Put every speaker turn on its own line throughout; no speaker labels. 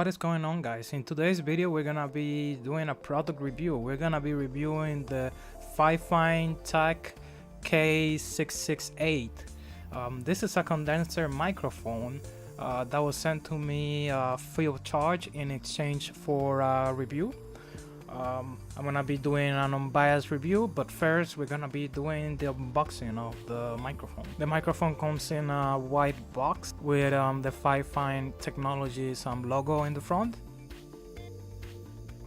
What is going on, guys? In today's video we're gonna be doing a product review. We're gonna be reviewing the Fifine Tech K668. This is a condenser microphone that was sent to me free of charge in exchange for a review. I'm gonna be doing an unbiased review, but first we're gonna be doing the unboxing of the microphone. The microphone comes in a white box with the Fifine Technologies logo in the front.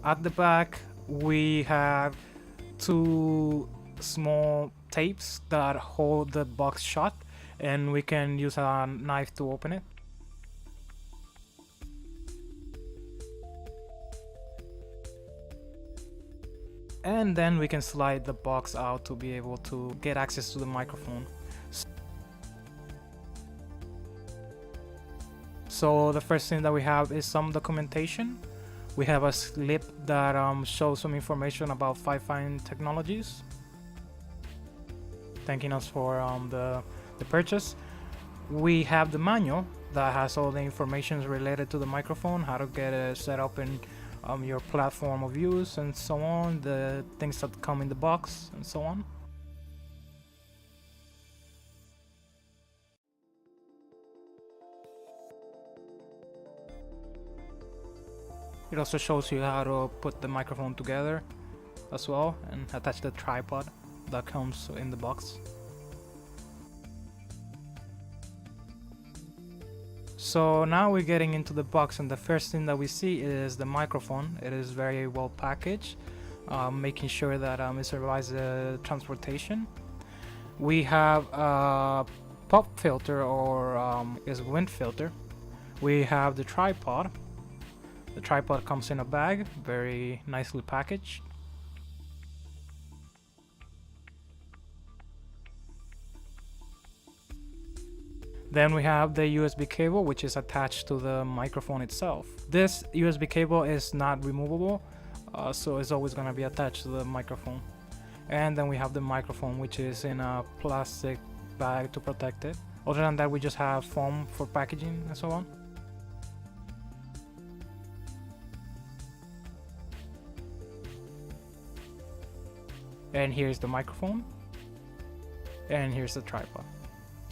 At the back we have two small tapes that hold the box shut, and we can use a knife to open it. And then we can slide the box out to be able to get access to the microphone. So the first thing that we have is some documentation. We have a slip that shows some information about Fifine Technologies, thanking us for the purchase. We have the manual that has all the information related to the microphone, how to get it set up in your platform of use and so on, the things that come in the box and so on. It also shows you how to put the microphone together as well and attach the tripod that comes in the box. So now we're getting into the box, and the first thing that we see is the microphone. It is very well packaged, making sure that it survives the transportation. We have a pop filter, or is wind filter. We have the tripod. The tripod comes in a bag, very nicely packaged. Then we have the USB cable, which is attached to the microphone itself. This USB cable is not removable, so it's always going to be attached to the microphone. And then we have the microphone, which is in a plastic bag to protect it. Other than that, we just have foam for packaging and so on. And here's the microphone. And here's the tripod.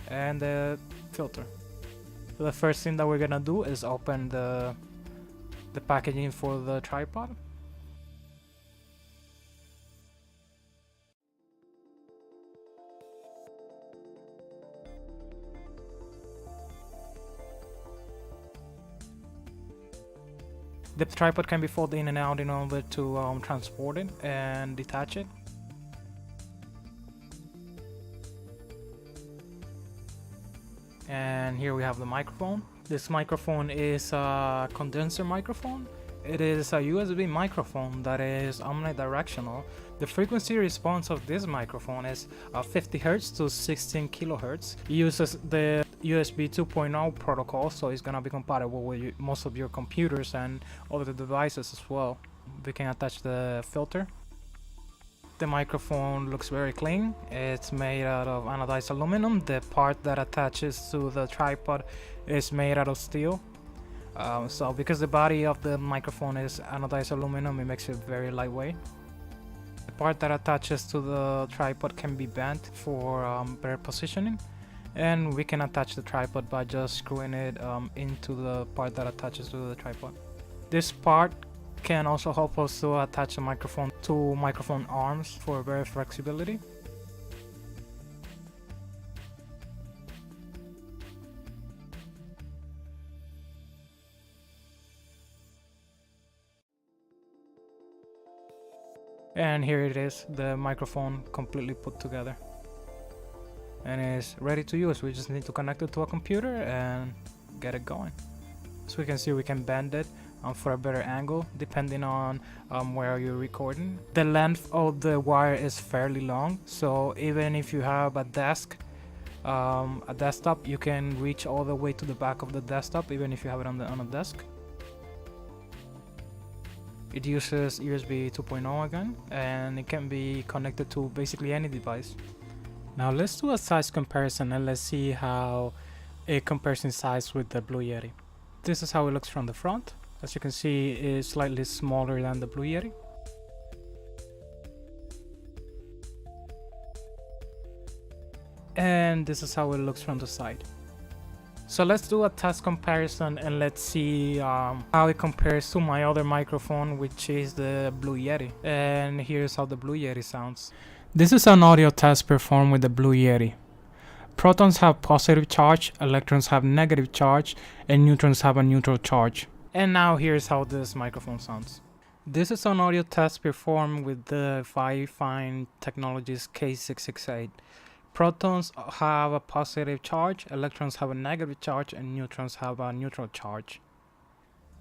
And the filter. So the first thing that we're gonna do is open the packaging for the tripod. The tripod can be folded in and out in order to transport it and detach it. And here we have the microphone. This microphone is a condenser microphone. It is a USB microphone that is omnidirectional. The frequency response of this microphone is 50 Hz to 16 kHz. It uses the USB 2.0 protocol, so it's gonna be compatible with most of your computers and other devices as well. We can attach the filter. The microphone looks very clean. It's made out of anodized aluminum. The part that attaches to the tripod is made out of steel. So because the body of the microphone is anodized aluminum, it makes it very lightweight. The part that attaches to the tripod can be bent for better positioning, and we can attach the tripod by just screwing it into the part that attaches to the tripod. This part can also help us to attach the microphone to microphone arms for better flexibility. And here it is, the microphone completely put together and is ready to use. We just need to connect it to a computer and get it going. So we can see we can bend it for a better angle depending on where you're recording. The length of the wire is fairly long, so even if you have a desktop, you can reach all the way to the back of the desktop, even if you have it on a desk. It uses USB 2.0 again, and it can be connected to basically any device. Now let's do a size comparison and let's see how it compares in size with the Blue Yeti. This is how it looks from the front. As you can see, is slightly smaller than the Blue Yeti. And this is how it looks from the side. So let's do a test comparison and let's see how it compares to my other microphone, which is the Blue Yeti. And here's how the Blue Yeti sounds. This is an audio test performed with the Blue Yeti. Protons have positive charge, electrons have negative charge, and neutrons have a neutral charge. And now here's how this microphone sounds. This is an audio test performed with the Fifine Technologies K668. Protons have a positive charge, electrons have a negative charge, and neutrons have a neutral charge.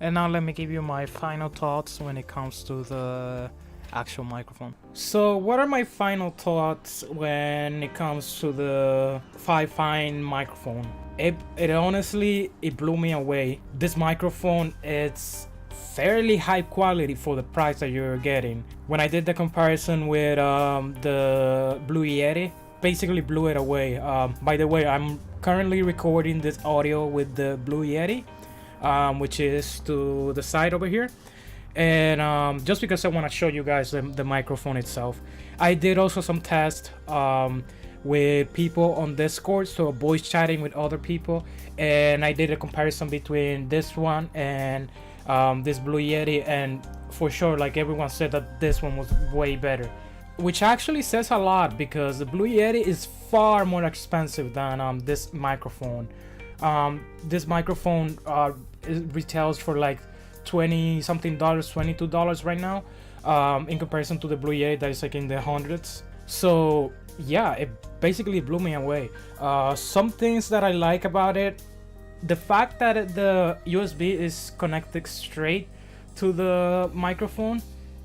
And now let me give you my final thoughts when it comes to the actual microphone. So what are my final thoughts when it comes to the Fifine microphone? It honestly, it blew me away. This microphone, it's fairly high quality for the price that you're getting. When I did the comparison with the Blue Yeti, basically blew it away. By the way, I'm currently recording this audio with the Blue Yeti, which is to the side over here. And just because I want to show you guys the microphone itself, I did also some tests with people on Discord, so voice chatting with other people, and I did a comparison between this one and this Blue Yeti, and for sure, like, everyone said that this one was way better, which actually says a lot because the Blue Yeti is far more expensive than this microphone. This microphone it retails for like $20 something, $22 right now, in comparison to the Blue Yeti that is like in the hundreds. So yeah, it basically blew me away. Some things that I like about it, the fact that the USB is connected straight to the microphone,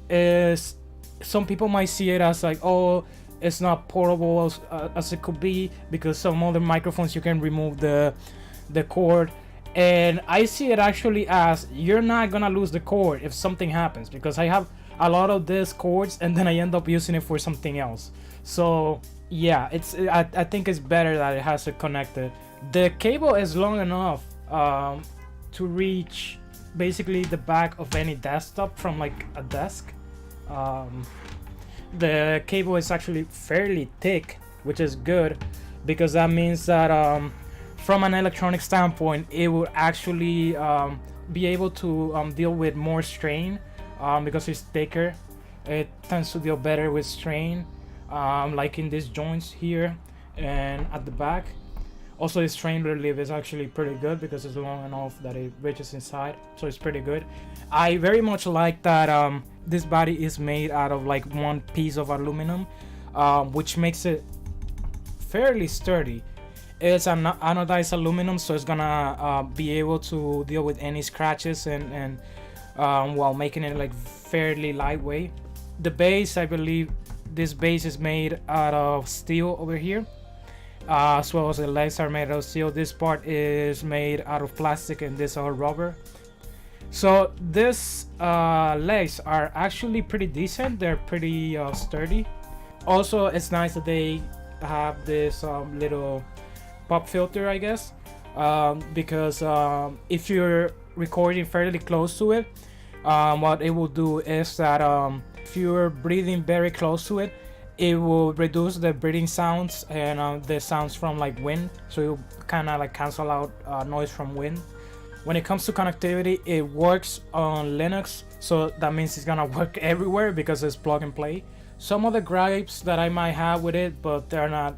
is some people might see it as like, oh, it's not portable as it could be, because some other microphones you can remove the cord. And I see it actually as you're not gonna lose the cord if something happens, because I have a lot of these cords and then I end up using it for something else. So yeah, I think it's better that it has it connected. The cable is long enough to reach basically the back of any desktop from like a desk. The cable is actually fairly thick, which is good, because that means that from an electronic standpoint, it will actually be able to deal with more strain, because it's thicker. It tends to deal better with strain, like in these joints here and at the back. Also, the strain relief is actually pretty good because it's long enough that it reaches inside, so it's pretty good. I very much like that this body is made out of like one piece of aluminum, which makes it fairly sturdy. It's an anodized aluminum, so it's gonna be able to deal with any scratches and while making it like fairly lightweight. The base, I believe this base is made out of steel over here, as well as the legs are made out of steel. This part is made out of plastic and this are rubber. So this legs are actually pretty decent. They're pretty sturdy. Also, it's nice that they have this little pop filter, I guess, because if you're recording fairly close to it, what it will do is that if you're breathing very close to it, it will reduce the breathing sounds and the sounds from like wind, so it will kind of like cancel out noise from wind. When it comes to connectivity, it works on Linux, so that means it's gonna work everywhere because it's plug and play. Some of the gripes that I might have with it, but they're not,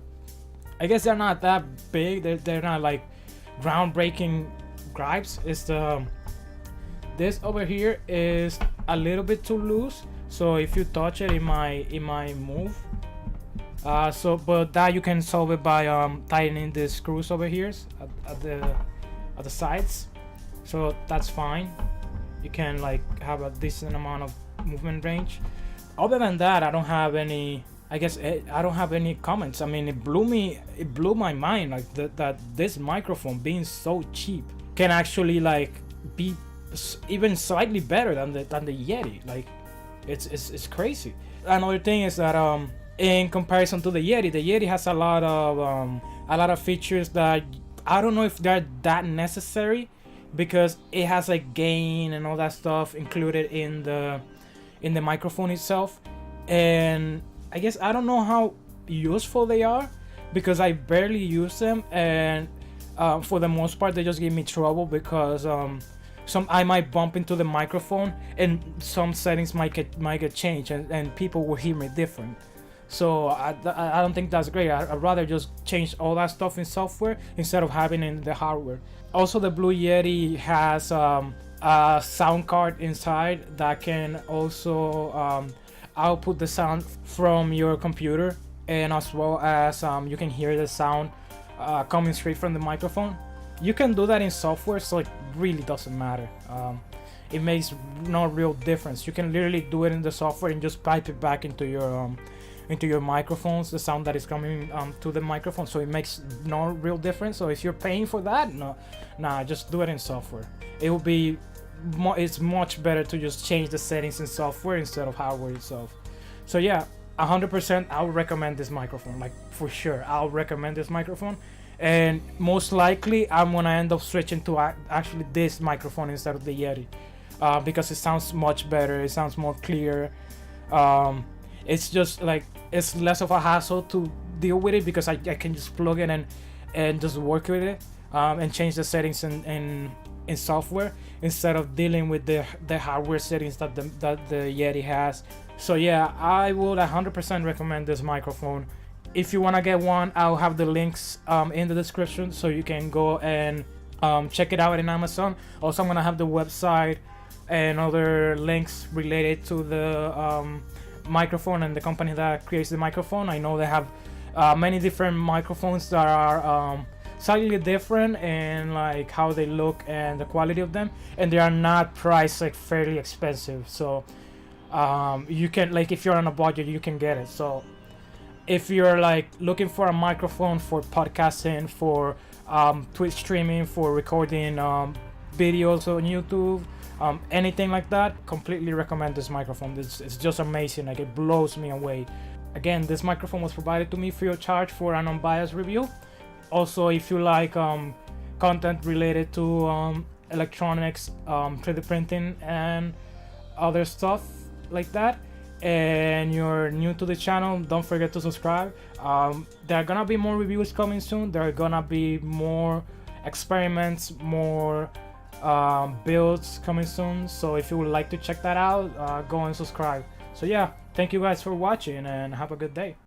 I guess they're not that big, they're not like groundbreaking gripes, is this over here is a little bit too loose, so if you touch it, it might move. But that you can solve it by tightening the screws over here at the sides, so that's fine. You can like have a decent amount of movement range. Other than that, I don't have any, I guess I don't have any comments. I mean, it blew my mind, like that this microphone being so cheap can actually like be even slightly better than the Yeti. Like it's crazy. Another thing is that in comparison to the Yeti has a lot of features that I don't know if they're that necessary because it has like gain and all that stuff included in the microphone itself. And I guess I don't know how useful they are because I barely use them, and for the most part they just give me trouble because I might bump into the microphone and some settings might get changed, and people will hear me different. So I don't think that's great. I'd rather just change all that stuff in software instead of having it in the hardware. Also, the Blue Yeti has a sound card inside that can also output the sound from your computer, and as well as you can hear the sound coming straight from the microphone. You can do that in software, so it really doesn't matter. It makes no real difference. You can literally do it in the software and just pipe it back into your microphones, the sound that is coming to the microphone, so it makes no real difference. So if you're paying for that, nah, just do it in software. It will be it's much better to just change the settings in software instead of hardware itself. So yeah, 100% I would recommend this microphone, like for sure I'll recommend this microphone. And most likely I'm gonna end up switching to actually this microphone instead of the Yeti, because it sounds much better, it sounds more clear. It's just like it's less of a hassle to deal with it because I can just plug it in and just work with it, and change the settings in software instead of dealing with the hardware settings that the Yeti has. So yeah, I would 100% recommend this microphone. If you want to get one, I'll have the links in the description so you can go and check it out in Amazon. Also, I'm gonna have the website and other links related to the microphone and the company that creates the microphone. I know they have many different microphones that are slightly different in like how they look and the quality of them, and they are not priced like fairly expensive. So you can, like, if you're on a budget, you can get it. So if you're like looking for a microphone for podcasting, for Twitch streaming, for recording videos on YouTube, anything like that, completely recommend this microphone. It's just amazing. Like, it blows me away. Again, this microphone was provided to me free of charge for an unbiased review. Also, if you like content related to electronics, 3D printing and other stuff like that, and you're new to the channel, don't forget to subscribe. There are gonna be more reviews coming soon. There are gonna be more experiments, more builds coming soon. So if you would like to check that out, go and subscribe. So yeah, thank you guys for watching and have a good day.